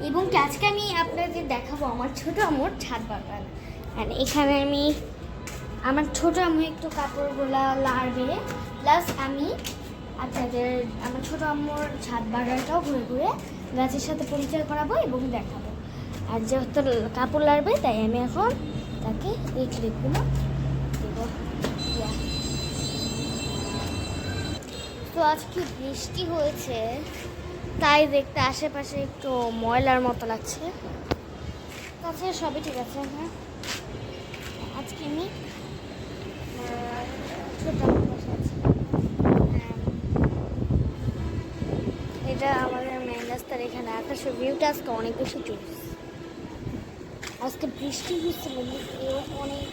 এবং আজকে আমি আপনাদের দেখাবো আমার ছোট আম্মুর ছাদ বাগান। অ্যান্ড এখানে আমি আমার ছোট আম্মু একটু কাপড়গুলা লাড়বে, প্লাস আমি আপনাদের আমার ছোট আম্মুর ছাদ বাগানটাও ঘুরে ঘুরে গাছের সাথে পরিচয় করাবো এবং দেখাবো। আর যেহেতু কাপড় লাড়বে তাই আমি এখন তাকে এই ক্লিপগুলো দেবো। তো আজকে বৃষ্টি হয়েছে তাই দেখতে আশেপাশে একটু ময়লার মতো লাগছে, তাছাড়া সবই ঠিক আছে। হ্যাঁ, আজকে আমি ছোট বসে আছি। এটা আমাদের মেন রাস্তার এখানে আকাশের ভিউটা আজকে অনেক বেশি চলছে। আজকে বৃষ্টি হচ্ছিল অনেক,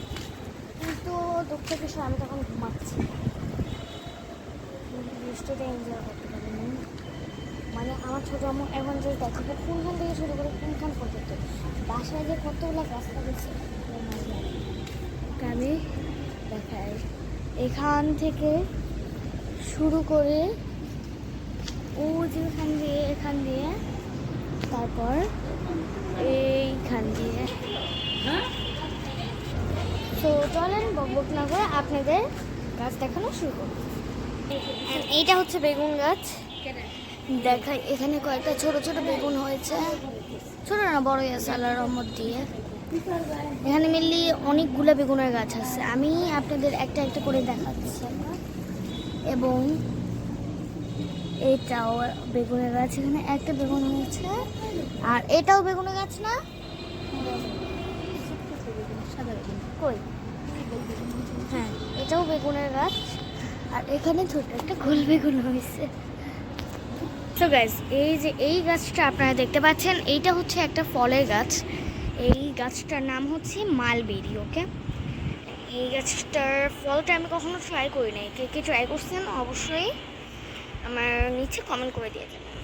কিন্তু দুঃখ বিষয় আমি তখন ঘুমাচ্ছি, বৃষ্টিটা এনজয় করতে পারিনি। মানে আমার ছোটো আম্মু এখন যে দেখো কোনখান থেকে শুরু করে কোনখান পর্যন্ত বাসায় যে কতগুলো রাস্তা গেছে আমি দেখাই। এখান থেকে শুরু করে ও যেখান দিয়ে এখান দিয়ে তারপর এইখান দিয়ে। তো চলেন বকবক না করে আপনাদের গাছ দেখানো শুরু করুন। এইটা হচ্ছে বেগুন গাছ, দেখাই। এখানে কয়েকটা ছোট ছোট বেগুন হয়েছে, ছোট না বড়ই আছে আল্লাহর রহমত দিয়ে। এখানে মেনলি অনেকগুলো বেগুনের গাছ আছে, আমি আপনাদের একটা একটা করে দেখাচ্ছি। এবং এটাও বেগুনের গাছ, এখানে একটা বেগুন হয়েছে। আর এটাও বেগুনের গাছ না, কই? হ্যাঁ, এটাও বেগুনের গাছ। আর এখানে ছোট একটা গোল বেগুন হয়েছে। তো গাইস, এই যে এই গাছটা আপনারা দেখতে পাচ্ছেন, এইটা হচ্ছে একটা ফলের গাছ। এই গাছটার নাম হচ্ছে মালবেরি। ওকে, এই গাছটার ফলটা আমি কখনো ট্রাই করি নাই। কে কে ট্রাই করছেন অবশ্যই আমার নিচে কমেন্ট করে দিয়ে দেবেন।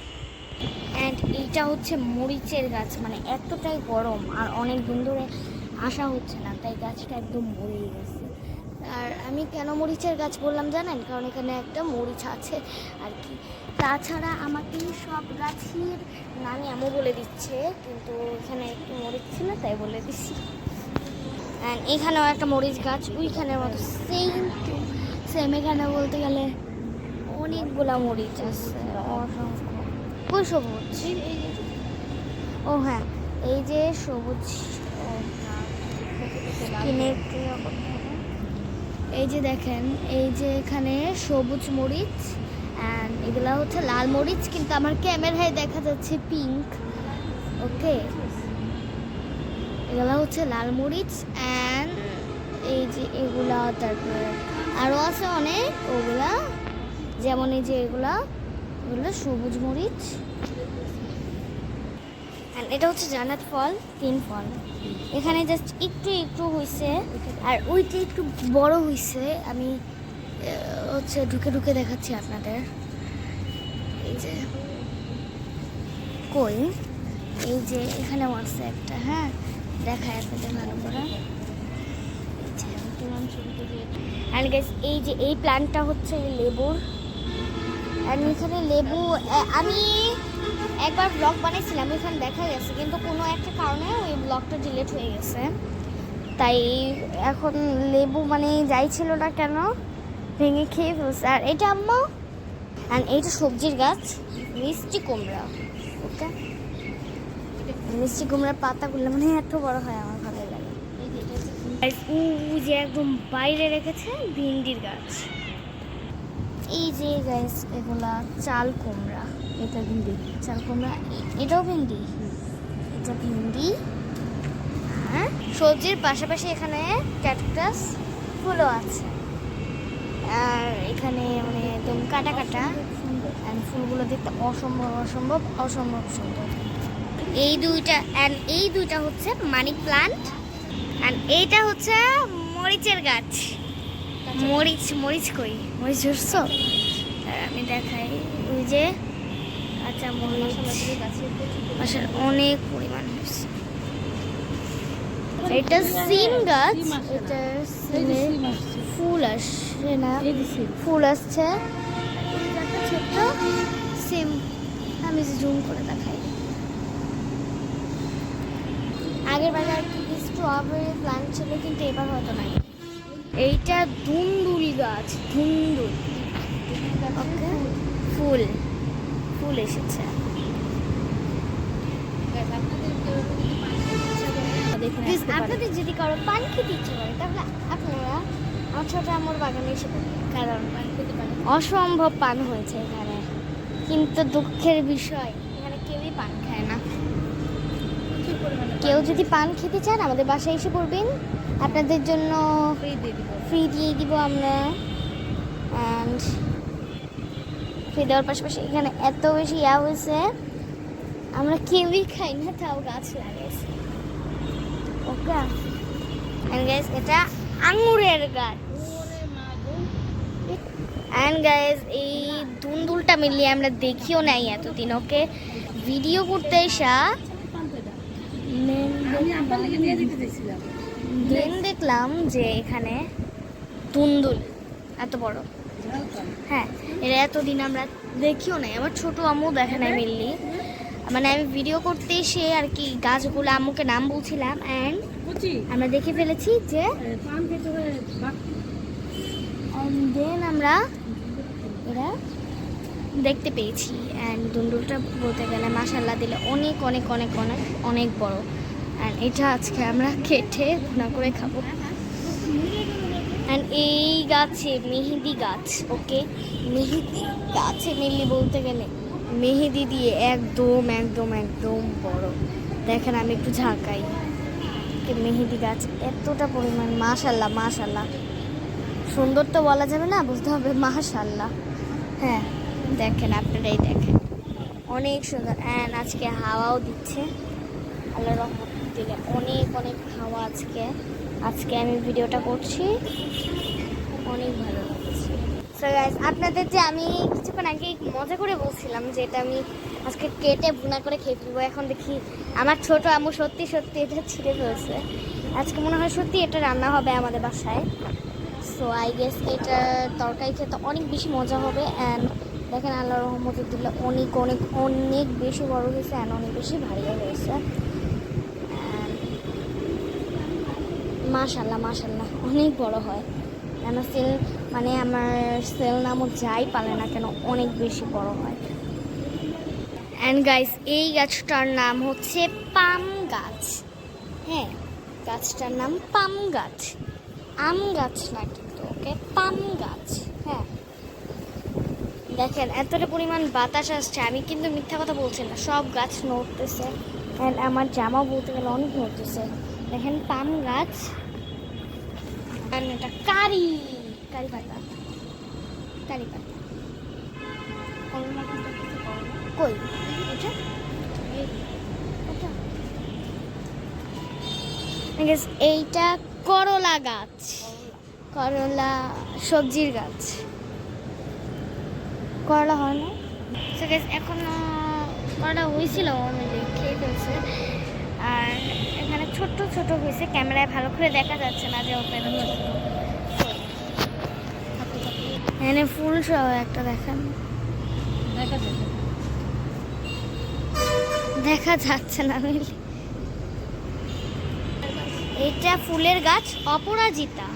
অ্যান্ড এইটা হচ্ছে মরিচের গাছ, মানে এতটাই গরম আর অনেক দিন ধরে আসা হচ্ছে না, তাই গাছটা একদম মরেই গেছে। আর আমি কেন মরিচের গাছ বললাম জানেন? কারণ এখানে একটা মরিচ আছে আর কি। তাছাড়া আমাকে সব গাছের নামই আম্মু বলে দিচ্ছে, কিন্তু এখানে একটু মরিচ ছিল তাই বলে দিচ্ছি। অ্যান্ড এখানেও একটা মরিচ গাছ, ওইখানের মতো সেম এখানে বলতে গেলে অনেকগুলা মরিচ আছে, অসংখ্য। কই সবুজ? ও হ্যাঁ, এই যে সবুজ, এই যে দেখেন, এই যে এখানে সবুজ মরিচ অ্যান্ড এগুলা হচ্ছে লাল মরিচ, কিন্তু আমার ক্যামেরায় দেখা যাচ্ছে পিঙ্ক। ওকে, এগুলা হচ্ছে লাল মরিচ অ্যান্ড এই যে এগুলা, তারপরে আরও আছে অনেক ওগুলা, যেমন এই যে এগুলো সবুজ মরিচ। এটা হচ্ছে জান্নাত ফল, 3 ফল। এখানে জাস্ট একটু একটু হয়েছে আর ওইটা একটু বড় হয়েছে। আমি হচ্ছে ঢুকে ঢুকে দেখাচ্ছি আপনাদের। এই যে কই, এই যে এখানেও আছে একটা। হ্যাঁ, দেখায় আপনাদের ভালো করে। এই যে এই প্ল্যান্টটা হচ্ছে লেবুর। আর এখানে লেবু, আমি একবার ব্লগ বানিয়েছিলাম, এখানে দেখা গেছে, কিন্তু কোনো একটা কারণে ওই ব্লগটা ডিলিট হয়ে গেছে। তাই এখন লেবু মানে যাই ছিল না কেন ভেঙে খেয়ে ফেলছে। আর এটা আম্মা, অ্যান্ড এইটা সবজির গাছ, মিষ্টি কুমড়া। ওকে, মিষ্টি কুমড়ার পাতাগুলো মানে এত বড় হয়, আমার ভালো লাগে। যে একদম বাইরে রেখেছে ভিন্ডির গাছ। এই যে গাইস, এগুলা চাল কুমড়া, এটা ভিন্ডি, চাল কুমড়া, এটাও ভিন্ডি, এটা ভিন্ডি। হ্যাঁ, সবজির পাশাপাশি এখানে ক্যাকটাস ফুলও আছে। আর এখানে মানে একদম কাটা কাটা, অ্যান্ড ফুলগুলো দেখতে অসম্ভব অসম্ভব অসম্ভব সুন্দর। এই দুইটা হচ্ছে মানি প্লান্ট, অ্যান্ড এইটা হচ্ছে মরিচের গাছ। মরিচ কই? মরিচ ধরছো? আমি দেখাই, ওই যে কাঁচা মরিচ গাছের অনেক পরিমাণ হয়েছে। এটা সিম গাছ, এটা সিমের ফুল আসছে না, ফুল আসছে ছোট্ট। সেম। আমি জুম করে দেখাই। আগের বার আর কি স্ট্রবেরি প্ল্যান্ট ছিল, কিন্তু এবার হয়তো নাই। এইটা ধুন্দুল গাছ, ধুন্দুল। ওকে, ফুল ফুল এসেছে। আপনাদের যদি কারো পান খেতে ইচ্ছে করে তাহলে আপনারা আমার ছোট আমার বাগানে এসে পড়বেন, কারণ অসম্ভব পান হয়েছে এখানে। কিন্তু দুঃখের বিষয় এখানে কেউই পান খায় না। কেউ যদি পান খেতে চান আমাদের বাসায় এসে পড়বেন, আপনাদের জন্য ফ্রি দিয়ে দিব আমরা। অ্যান্ড ফ্রি দেওয়ার পাশাপাশি এখানে এত বেশি ইয়া হয়েছে, আমরা কেউই খাই না, তাও গাছ লাগাইছি। ওকে, এন্ড গাইস এটা আঙ্গুরের গাছ। এন্ড গাইস এই দুন্দুলটা মিলিয়ে আমরা দেখিও নাই এতদিন। ওকে, ভিডিও করতে এসা দেন দেখলাম যে এখানে দুন্দুল এত বড়। হ্যাঁ, এটা এতদিন আমরা দেখিও নাই। আমার ছোট আম্মু দেখে নাই মেনলি, মানে আমি ভিডিও করতে এসে আর কি গাছগুলো আম্মুকে নাম বলছিলাম, অ্যান্ড আমরা দেখে ফেলেছি যে দেন আমরা এরা দেখতে পেয়েছি। অ্যান্ড দুন্দুলটা বলতে গেলে মাশাআল্লাহ দিলে অনেক অনেক অনেক অনেক অনেক বড়। অ্যান্ড এটা আজকে আমরা কেটে ভুনা করে খাবো। অ্যান্ড এই গাছে মেহেদি গাছ। ওকে, মেহেদি গাছে মেনলি বলতে গেলে মেহেদি দিয়ে একদম একদম একদম বড়। দেখেন আমি একটু ঝাঁকাই, মেহেদি গাছ এতটা পরিমাণ। মাশাআল্লাহ মাশাআল্লাহ, সুন্দর তো বলা যাবে না, বুঝতে হবে মাশাআল্লাহ। হ্যাঁ দেখেন, আপনারাই দেখেন, অনেক সুন্দর। অ্যান্ড আজকে হাওয়াও দিচ্ছে, আল্লাহর রহমত দিলে অনেক অনেক হাওয়া আজকে। আজকে আমি ভিডিওটা করছি, অনেক ভালো লাগছে। সো গাইস, আপনাদের যে আমি কিছুক্ষণ আগে মজা করে বলছিলাম যে এটা আমি আজকে কেটে ভুনা করে খেয়ে ফেলবো, এখন দেখি আমার ছোট আম্মু সত্যি সত্যি এটা ছিঁড়ে ফেলছে। আজকে মনে হয় সত্যি এটা রান্না হবে আমাদের বাসায়। সো আই গেস এটার তরকারি খেতে অনেক বেশি মজা হবে। অ্যান্ড দেখেন আল্লাহর রহমতে দিলে অনেক অনেক অনেক বেশি বড় হয়েছে, অ্যান্ড অনেক বেশি ভারীও হয়েছে। মাশাআল্লাহ মাশাআল্লাহ, অনেক বড় হয়। আমার সেল মানে আমার সেল নামও যাই পালে না কেন অনেক বেশি বড় হয়। অ্যান্ড গাইস এই গাছটার নাম হচ্ছে পাম গাছ। হ্যাঁ, গাছটার নাম পাম গাছ, আম গাছ না কিন্তু। ওকে, পাম গাছ। হ্যাঁ দেখেন এতটা পরিমাণ বাতাস আসছে, আমি কিন্তু মিথ্যা কথা বলছি না, সব গাছ নড়তেছে। অ্যান্ড আমার জামাও বলতে গেলে অনেক নড়তেছে। দেখেন পাম গাছ। এটা কারি কারি পাতা, কারি পাতা। কই এটা? এইটা করলা গাছ, করলা সবজির গাছ। করলা হয় না এখনো, করলা হয়েছিল অলরেডি, খেয়ে ফেলছে। আর এখানে ছোট্ট ছোট হয়েছে, ক্যামেরায় ভালো করে দেখা যাচ্ছে না যে ওপেন। এখানে ফুল সহ একটা দেখেন, দেখা যাচ্ছে না মিলে। এটা ফুলের গাছ অপরাজিতা।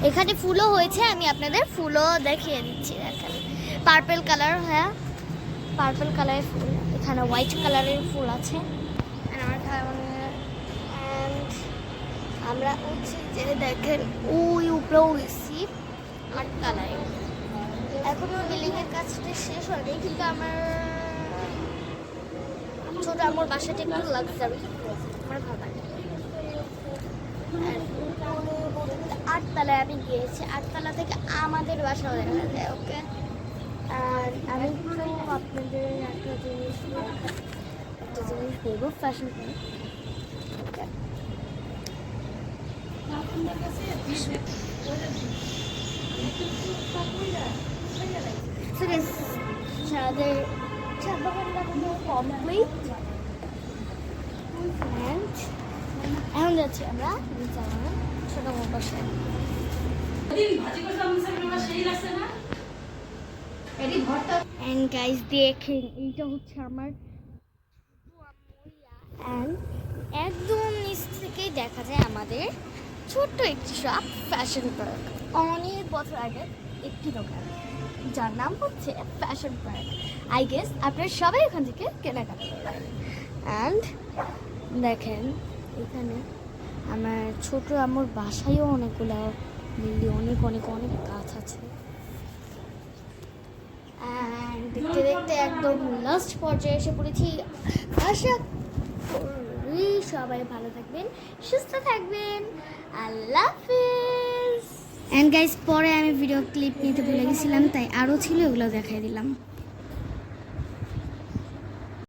এখানে ফুলও হয়েছে, আমি আপনাদের ফুলও দেখিয়ে দিচ্ছি। দেখেন পার্পল কালার, হ্যাঁ পার্পল কালারের ফুল। এখানে হোয়াইট কালারের ফুল আছে। আমরা উঠছি যে দেখেন ওই উপরেও গেছি 8 তলায়। এখনো বিল্ডিংয়ের কাজটা শেষ হয়নি, কিন্তু আমার ছোট আমার বাসাটা একটু লাক্সারি, আমার ভালো লাগে। 8 তলায় আমি গিয়েছি, 8 তলা থেকে আমাদের বাসাও দেখা যায়। ওকে, আর আমি তো আপনাদের একটা জিনিস বলবো, ফ্যাশন করে। আমাদের চা বাগান লাগানো কমপ্লিট। এখন যাচ্ছি আমরা চা বাগান ছোট মোট বাসায়। অ্যান্ড গাইস দেখেন এইটা হচ্ছে আমার অ্যান্ড একদম নিচ থেকেই দেখা যায় আমাদের ছোট্ট একটি শপ ফ্যাশন পার্ক। অনেক বছর আগে একটি দোকান যার নাম হচ্ছে ফ্যাশন পার্ক। আই গেস আপনারা সবাই ওখান থেকে কেনাকাটা করবেন। অ্যান্ড দেখেন এখানে আমার ছোট আমার বাসায়ও অনেকগুলো লিলি অনেক অনেক অনেক গাছ আছে। অ্যান্ড দেখতে দেখতে একদম লাস্ট পর্যায়ে এসে পড়েছি। আশা করি সবাই ভালো থাকবেন, সুস্থ থাকবেন। আল্লাহ হাফেজ। অ্যান্ড গাইস পরে আমি ভিডিও ক্লিপ নিতে ভুলে গেছিলাম, তাই আরও ছিল, ওগুলো দেখাই দিলাম।